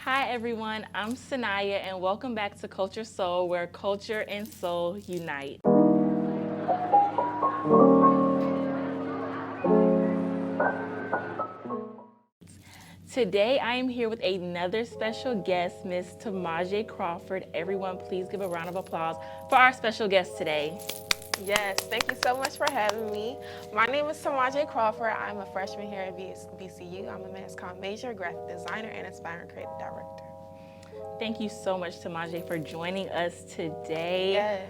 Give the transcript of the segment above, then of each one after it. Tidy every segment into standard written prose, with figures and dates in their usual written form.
Hi everyone, I'm Sanaya and welcome back to Culture Soul, where culture and soul unite. Today I am here with another special guest, Miss Tahmaje Crawford. Everyone, please give a round of applause for our special guest today. Yes, thank you so much for having me. My name is Tahmaje Crawford. I'm a freshman here at VCU. I'm a mass comm major, graphic designer, and aspiring creative director. Thank you so much, Tahmaje, for joining us today. Yes.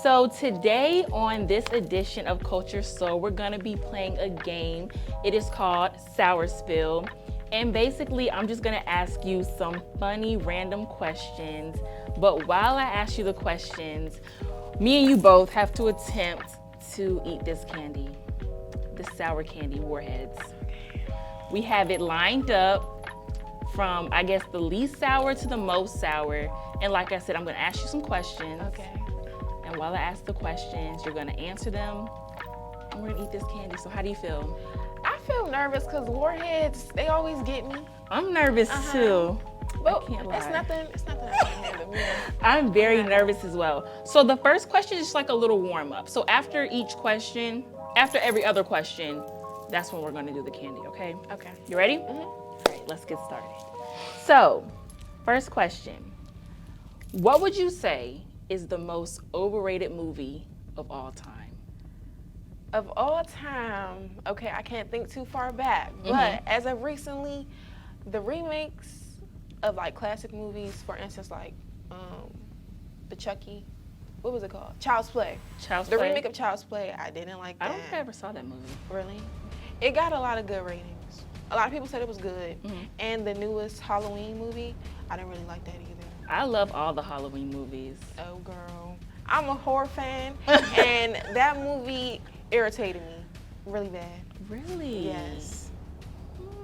So today on this edition of Culture Soul, we're gonna be playing a game. It is called Sour Spill. And basically, I'm just gonna ask you some funny random questions. But while I ask you the questions, me and you both have to attempt to eat this candy, the sour candy Warheads. We have it lined up from, I guess, the least sour to the most sour. And like I said, I'm gonna ask you some questions. Okay. And while I ask the questions, you're gonna answer them, and we're gonna eat this candy. So how do you feel? I feel nervous because Warheads, they always get me. I'm nervous too. But I can't lie. it's nothing I can handle. I'm very nervous as well. So the first question is just like a little warm up. So after each question, after every other question, that's when we're gonna do the candy, okay? Okay. You ready? All right, let's get started. So, first question. What would you say is the most overrated movie of all time? Of all time, okay, I can't think too far back, but as of recently, the remakes of like classic movies, for instance, like the Chucky, what was it called? Child's Play. Child's The Play? remake of Child's Play, I didn't like that. I don't think I ever saw that movie. Really? It got a lot of good ratings. A lot of people said it was good. And the newest Halloween movie, I didn't really like that either. I love all the Halloween movies. Oh girl, I'm a horror fan, and that movie irritated me really bad. Really? Yes.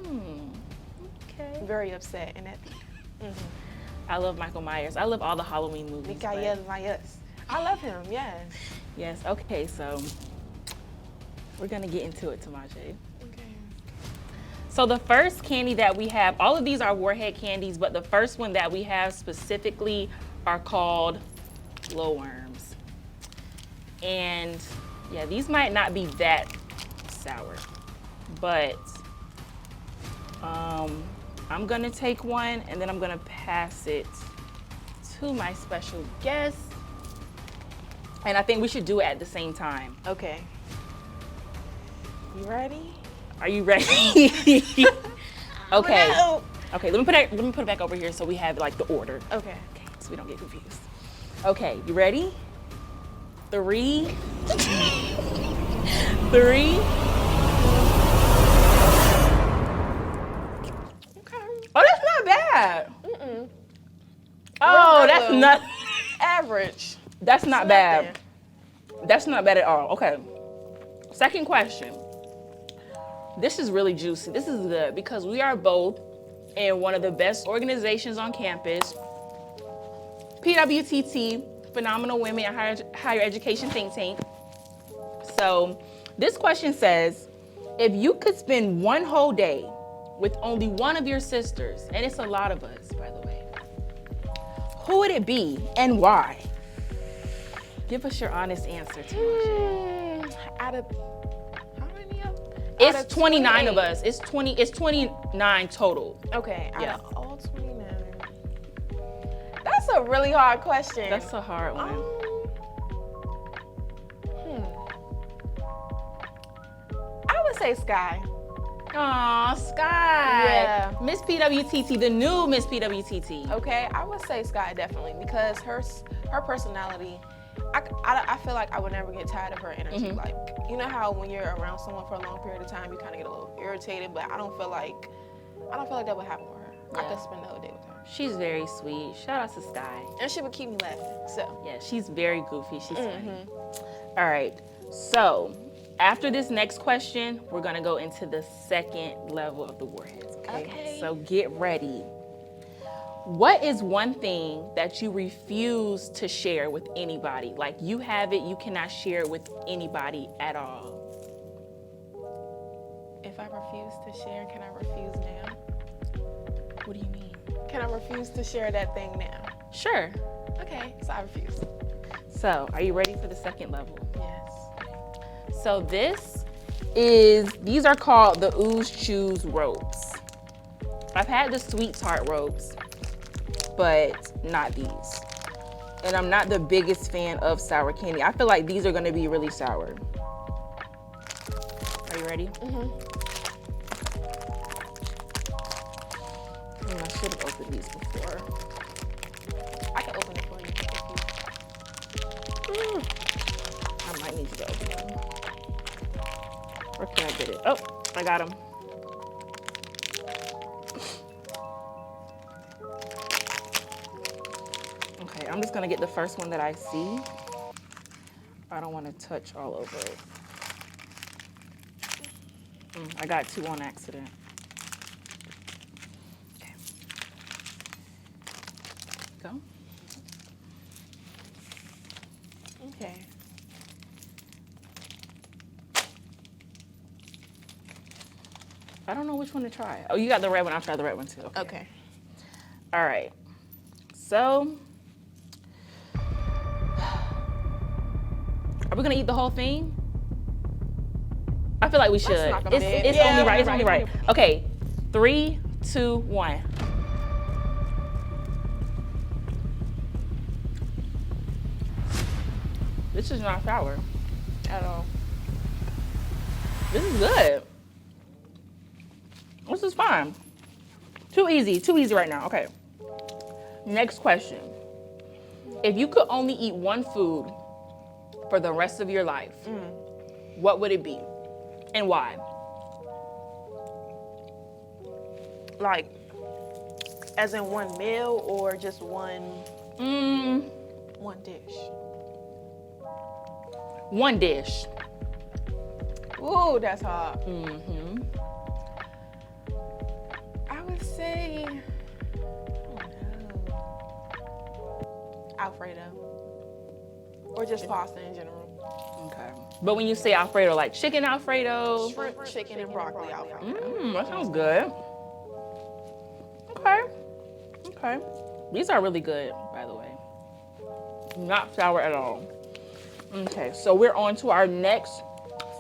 Okay. Very upset, and that. I love Michael Myers. I love all the Halloween movies. but- Mikael Myers. I love him. Yes. Yes, okay, so we're gonna get into it, Tahmaje. Okay. So the first candy that we have, all of these are Warhead candies, but the first one that we have specifically are called glowworms. And yeah, these might not be that sour, but I'm gonna take one and then I'm gonna pass it to my special guest. And I think we should do it at the same time. Okay. You ready? Are you ready? Okay. No. Okay, let me put it back over here so we have like the order. Okay. Okay, so we don't get confused. Okay, you ready? 3, 3. Okay. Oh, that's not bad. Mm-mm. Oh, Real that's low. not. Average. That's not It's bad. nothing. That's not bad at all. Okay. Second question. This is really juicy. This is good because we are both in one of the best organizations on campus, PWTT, Phenomenal Women in Higher Education Think Tank. So this question says, if you could spend one whole day with only one of your sisters, and it's a lot of us, by the way, who would it be and why? Give us your honest answer, Tahmaje. Out of how many of? It's Out of 29 of 28. us. It's 29 total. Okay. Yeah. Out of all 29. That's a really hard question. That's a hard one. I would say Sky. Aw, Sky. Yeah. Miss PWTT, the new Miss PWTT. Okay, I would say Sky definitely because her personality, I feel like I would never get tired of her energy. Like, you know how when you're around someone for a long period of time, you kind of get a little irritated, but I don't feel like that would happen with her. I could spend the whole day with her. She's very sweet. Shout out to Sky. And she would keep me laughing, so. Yeah, she's very goofy. She's funny. All right, so after this next question, we're gonna go into the second level of the Warheads, Okay. So get ready. What is one thing that you refuse to share with anybody? Like you have it, you cannot share it with anybody at all. If I refuse to share, can I refuse now? What do you mean? Can I refuse to share that thing now? Sure. Okay, so I refuse. So, are you ready for the second level? Yes. So these are called the Ooze Chews ropes. I've had the Sweet Tart ropes, but not these. And I'm not the biggest fan of sour candy. I feel like these are gonna be really sour. Are you ready? I should have opened these before. I can open it for you. I might need you to open them. Where can I get it? Oh, I got them. Okay, I'm just gonna get the first one that I see. I don't want to touch all over it. I got two on accident. Okay. Go. Okay. I don't know which one to try. Oh, you got the red one. I'll try the red one too. Okay. All right. So, are we gonna eat the whole thing? I feel like we should. not gonna It's be. Yeah, only right. It's right. only right. Okay. 3, 2, 1. This is not sour at all. This is good. This is fine. Too easy right now. Okay. Next question. If you could only eat one food for the rest of your life, what would it be and why? Like, as in one meal or just one dish? One dish. Ooh, that's hard. I would say, Alfredo. Or just pasta in general. Okay. But when you say Alfredo, like chicken Alfredo? Shrimp, chicken, and broccoli Alfredo. That sounds good. Okay. Okay. These are really good, by the way. Not sour at all. Okay, so we're on to our next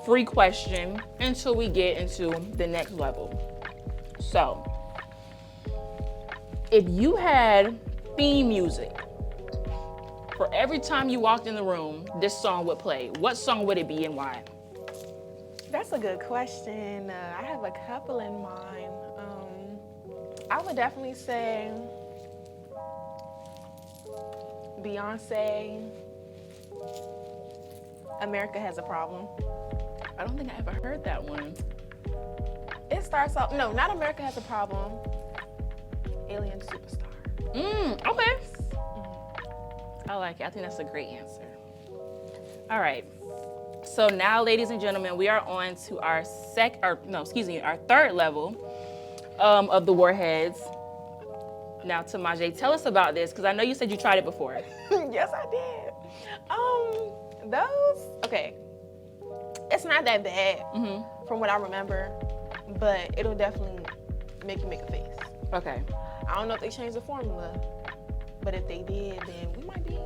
free question until we get into the next level. So, if you had theme music for every time you walked in the room, this song would play, what song would it be and why? That's a good question. I have a couple in mind. I would definitely say Beyonce, America Has a Problem. I don't think I ever heard that one. It starts off, no, not America Has a Problem, Alien Superstar. Okay. I like it. I think that's a great answer. All right. So now, ladies and gentlemen, we are on to our our third level of the Warheads. Now, Tahmaje, tell us about this, because I know you said you tried it before. Yes, I did. Okay. It's not that bad from what I remember, but it'll definitely make you make a face. Okay. I don't know if they changed the formula, but if they did, then we might be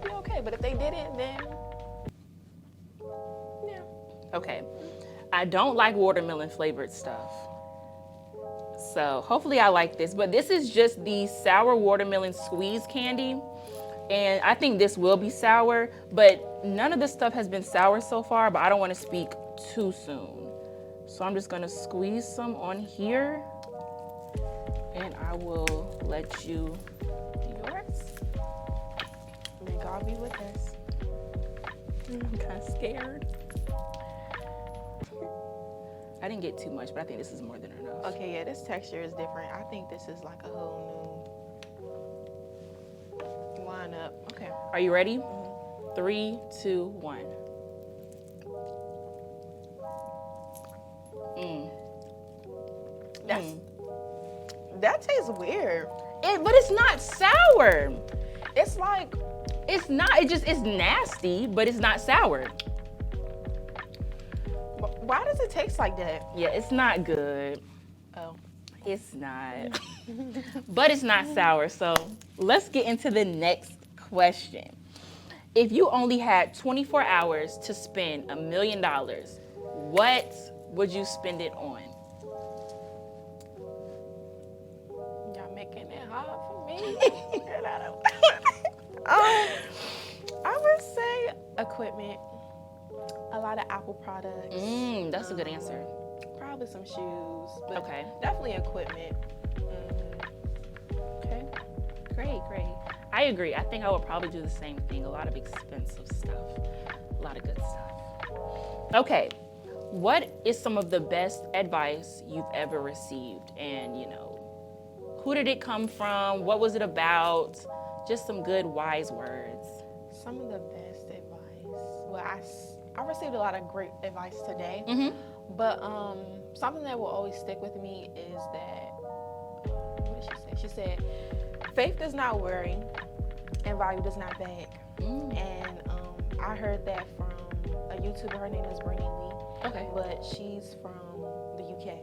okay. But if they didn't, then yeah. Okay. I don't like watermelon flavored stuff. So hopefully I like this, but this is just the sour watermelon squeeze candy. And I think this will be sour, but none of this stuff has been sour so far, but I don't want to speak too soon. So I'm just gonna squeeze some on here and I will let you do yours. May God be with us. I'm kind of scared. I didn't get too much, but I think this is more than enough. Okay, yeah, this texture is different. I think this is like a whole new lineup. Okay. Are you ready? 3, 2, 1. That tastes weird. But it's not sour. It's like, It's not. It's nasty, but it's not sour. why does it taste like that? Yeah, it's not good. Oh. It's not. But it's not sour. So let's get into the next question. If you only had 24 hours to spend $1 million, what would you spend it on? Y'all making it hard for me. I would say equipment. A lot of Apple products. That's a good answer. Probably some shoes. But Okay. definitely equipment. Okay. Great. I agree. I think I would probably do the same thing. A lot of expensive stuff. A lot of good stuff. Okay. What is some of the best advice you've ever received? And, who did it come from? What was it about? Just some good, wise words. Some of the best advice. Well, I received a lot of great advice today. But something that will always stick with me is that, what did she say? She said, faith does not worry and value does not beg. And I heard that from a YouTuber. Her name is Brittany Lee. Okay. But she's from the UK.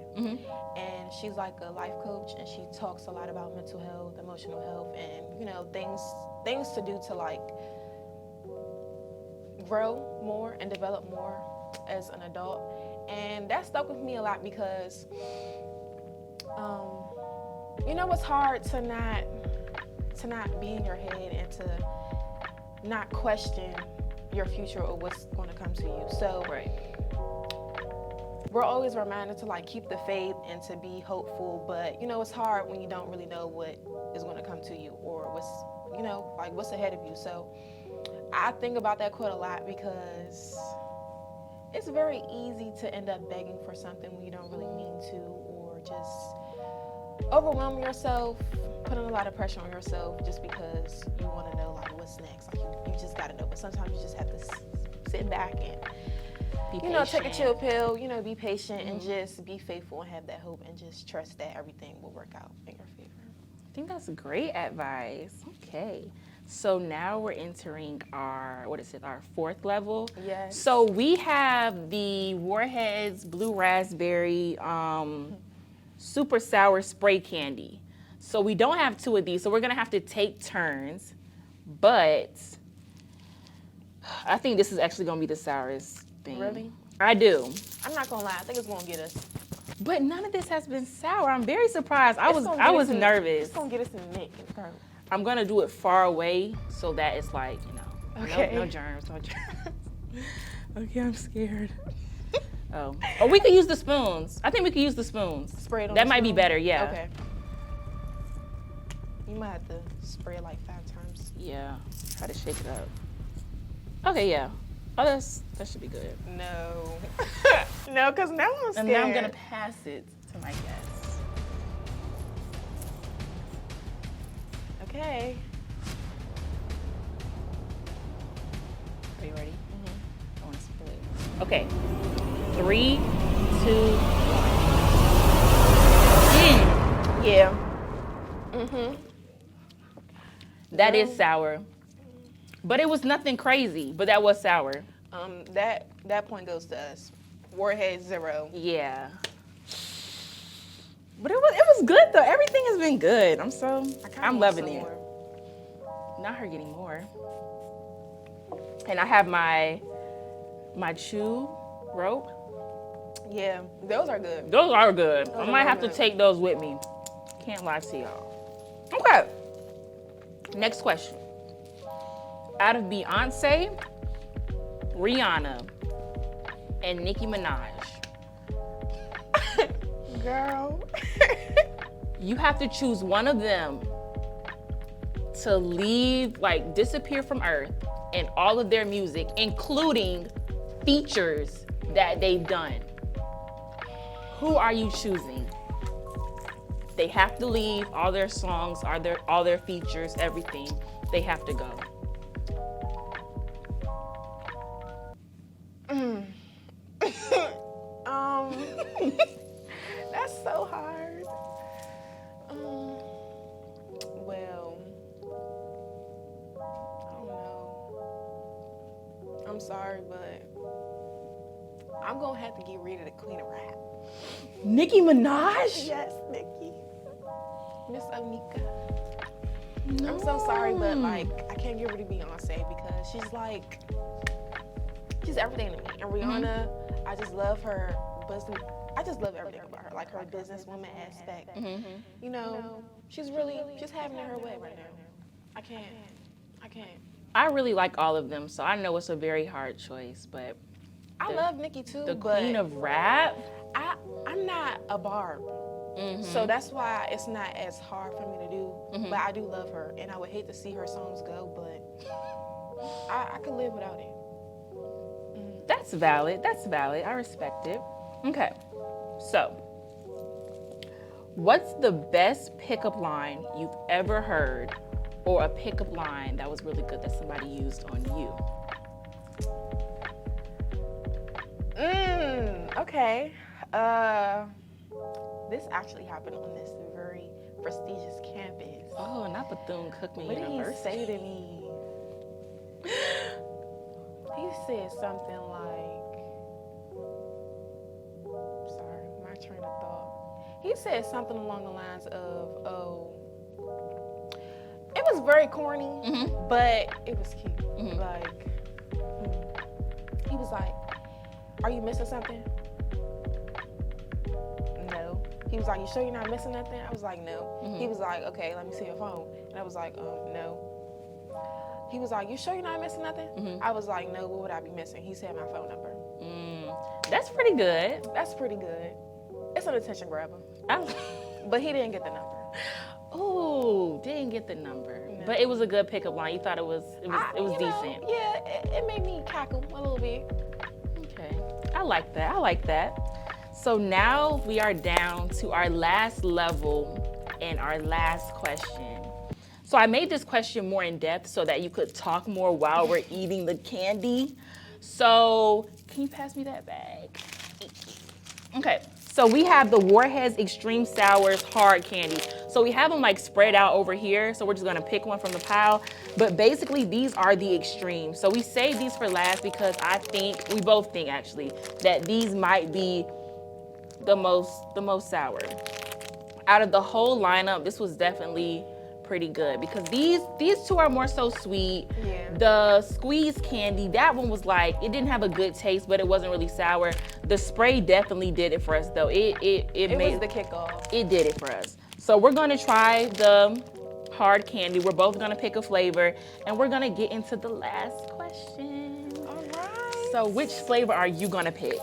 And she's like a life coach, and she talks a lot about mental health, emotional health, and things to do to like grow more and develop more as an adult. And that stuck with me a lot because it's hard to not be in your head and to not question your future or what's going to come to you. So Right. we're always reminded to like keep the faith and to be hopeful, but it's hard when you don't really know what is going to come to you or what's ahead of you. So I think about that quote a lot because it's very easy to end up begging for something when you don't really mean to, or just overwhelm yourself, putting a lot of pressure on yourself just because you want to know like what's next. Like you just got to know, but sometimes you just have to sit back and take a chill pill, be patient and just be faithful and have that hope and just trust that everything will work out in your favor. I think that's great advice. Okay. So now we're entering our fourth level? Yes. So we have the Warheads Blue Raspberry Super Sour Spray Candy. So we don't have two of these, so we're gonna have to take turns. But I think this is actually gonna be the sourest thing. Really? I do. I'm not gonna lie, I think it's gonna get us. But none of this has been sour. I'm very surprised. I was nervous. It's gonna get us in the neck and throat. I'm gonna do it far away so that it's like, Okay. no germs. Okay, I'm scared. Oh, or we could use the spoons. I think we could use the spoons. Spray it on That the might be spoon? better, yeah. Okay. You might have to spray it like 5 times. Yeah, try to shake it up. Okay, yeah. Oh, that should be good. No. No, because now I'm scared. And now I'm gonna pass it to my guests. Okay. Are you ready? I want to split. Okay. 3, 2, 1. Yeah. That is sour. But it was nothing crazy, but that was sour. That point goes to us. Warhead 0. Yeah. But it was good though. Everything has been good. I'm loving it. Not her getting more. And I have my chew rope. Yeah, those are good. Those are good. I might have to good. take those with me. Can't lie to y'all. Okay. Next question. Out of Beyonce, Rihanna, and Nicki Minaj, Girl. you have to choose one of them to leave, like disappear from Earth, and all of their music, including features that they've done. Who are you choosing? They have to leave. All their songs, all their features, everything. They have to go. That's so hard. Well, I don't know. I'm sorry, but I'm gonna have to get rid of the Queen of Rap. Nicki Minaj? Yes, Nicki. Miss Onika. No. I'm so sorry, but like I can't give her to Beyonce because she's everything to me. And Rihanna, I just love her business. I just love everything about her, like her businesswoman aspect. You know, she's having it her way right now. I can't. I really like all of them, so I know it's a very hard choice, but I love Nicki too, the but queen of rap. I'm not a Barb. So that's why it's not as hard for me to do. But I do love her, and I would hate to see her songs go, but I could live without it. That's valid. I respect it. Okay. So, what's the best pickup line you've ever heard, or a pickup line that was really good that somebody used on you? Okay. This actually happened on this very prestigious campus. Oh, not Bethune-Cookman What did he University. say to me? He said something like, sorry, my train of thought. He said something along the lines of, it was very corny, but it was cute. Like, he was like, are you missing something? No. He was like, you sure you're not missing nothing? I was like, no. He was like, okay, let me see your phone. And I was like, no. He was like, you sure you're not missing nothing? I was like, no, what would I be missing? He said my phone number. That's pretty good. That's pretty good. It's an attention grabber. But he didn't get the number. Oh, didn't get the number. No. But it was a good pickup line. You thought it was decent. Yeah, it made me cackle a little bit. Okay. I like that. So now we are down to our last level and our last question. So I made this question more in depth so that you could talk more while we're eating the candy. So can you pass me that bag? Okay. So we have the Warheads Extreme Sours hard candy. So we have them like spread out over here. So we're just gonna pick one from the pile. But basically these are the extremes. So we saved these for last because we both think actually, that these might be the most sour. Out of the whole lineup, this was definitely pretty good because these two are more so sweet. Yeah. The squeeze candy, that one was like, it didn't have a good taste, but it wasn't really sour. The spray definitely did it for us though. It made was the kickoff. It did it for us. So we're gonna try the hard candy. We're both gonna pick a flavor and we're gonna get into the last question. All right. So which flavor are you gonna pick?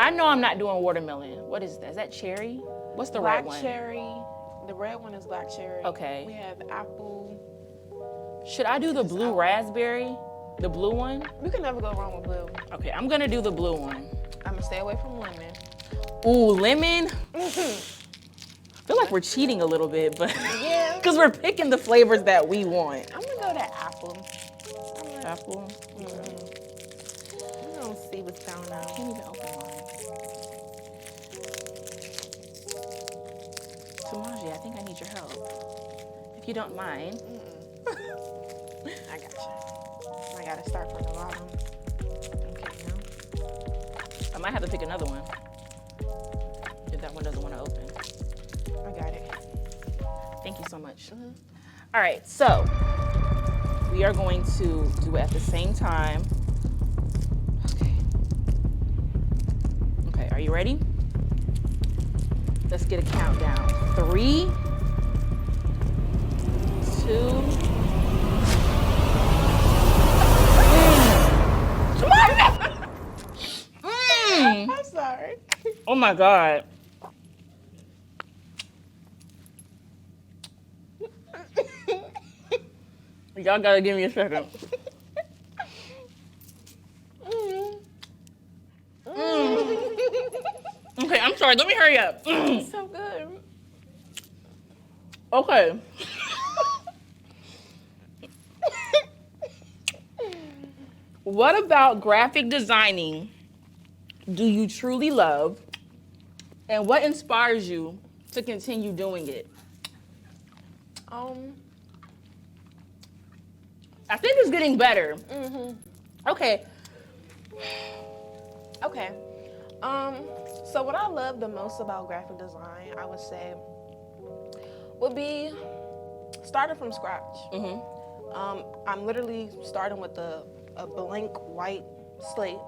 I know I'm not doing watermelon. What is that? Is that cherry? What's the red one? Black cherry. The red one is black cherry. Okay. We have apple. Should I do the blue raspberry? The blue one? You can never go wrong with blue. Okay, I'm gonna do the blue one. I'm gonna stay away from lemon. Ooh, lemon? I feel like we're cheating a little bit, but yeah, because we're picking the flavors that we want. I'm gonna go to apple. Apple? We don't see what's going on. I can't even open mine. Tahmaje, I think I need your help. If you don't mind. I got you. I gotta start from the bottom. Okay, now. I might have to pick another one. If that one doesn't want to open. I got it. Thank you so much. All right, so we are going to do it at the same time. Okay, are you ready? Let's get a countdown. 3, 2. I'm sorry. Oh my God. Y'all gotta give me a second. Okay, I'm sorry. Let me hurry up. It's so good. Okay. What about graphic designing do you truly love, and what inspires you to continue doing it? I think it's getting better. Okay. Okay. So what I love the most about graphic design, I would say, would be starting from scratch. I'm literally starting with a blank white slate,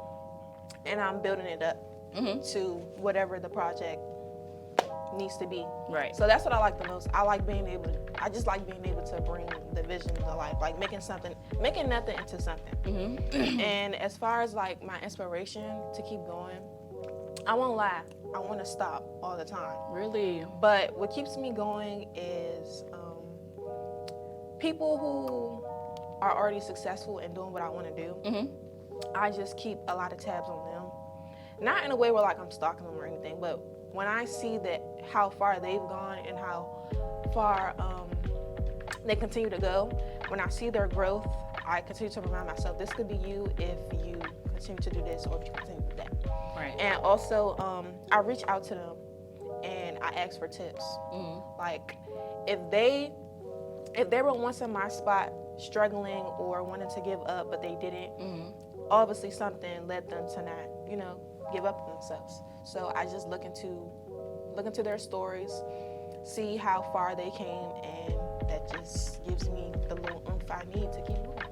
and I'm building it up to whatever the project needs to be. Right. So that's what I like the most. I just like being able to bring the vision to life, like making nothing into something. And as far as like my inspiration to keep going, I won't lie, I want to stop all the time. Really? But what keeps me going is people who are already successful and doing what I want to do. I just keep a lot of tabs on them. Not in a way where like I'm stalking them or anything, but when I see that how far they've gone and how far they continue to go, when I see their growth, I continue to remind myself, this could be you if you continue to do this or if you continue to do that. Right. And also, I reach out to them and I ask for tips. Like, if they were once in my spot struggling or wanting to give up, but they didn't, obviously something led them to not, give up on themselves. So I just look into their stories, see how far they came, and that just gives me the little oomph I need to keep moving.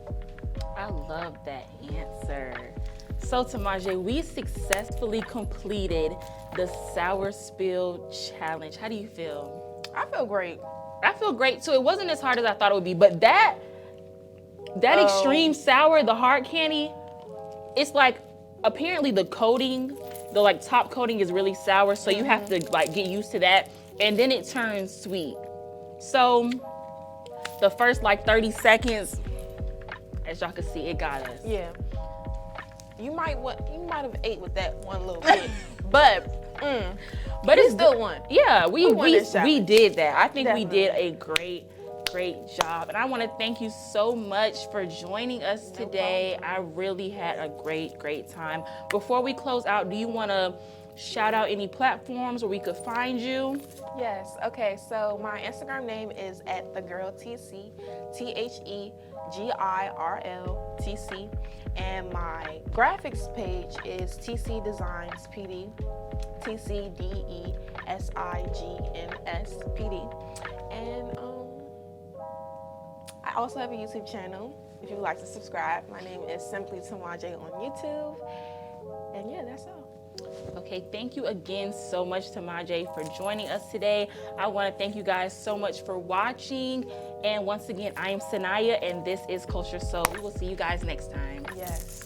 I love that answer. So Tahmaje, we successfully completed the Sour Spill Challenge. How do you feel? I feel great. I feel great too. It wasn't as hard as I thought it would be, but that extreme sour, the hard candy, it's like apparently the coating, the like top coating is really sour, so you have to like get used to that, and then it turns sweet. So the first like 30 seconds, as y'all can see, it got us. Yeah. You might have ate with that one little bit, but it's still won. Yeah, we did that. I think Definitely. we did a great job, and I want to thank you so much for joining us today. I really had a great time. Before we close out, do you want to shout out any platforms where we could find you? Yes. Okay. So my Instagram name is @thegirltc, TheGirlTC, and my graphics page is TC Designs PD, TCDESIGNS PD, and I also have a YouTube channel. If you would like to subscribe, my name is Simply Tahmaje on YouTube, and yeah, that's all. Okay, thank you again so much, Tahmaje, for joining us today. I want to thank you guys so much for watching. And once again, I am Sanaya, and this is Culture Soul. We will see you guys next time. Yes.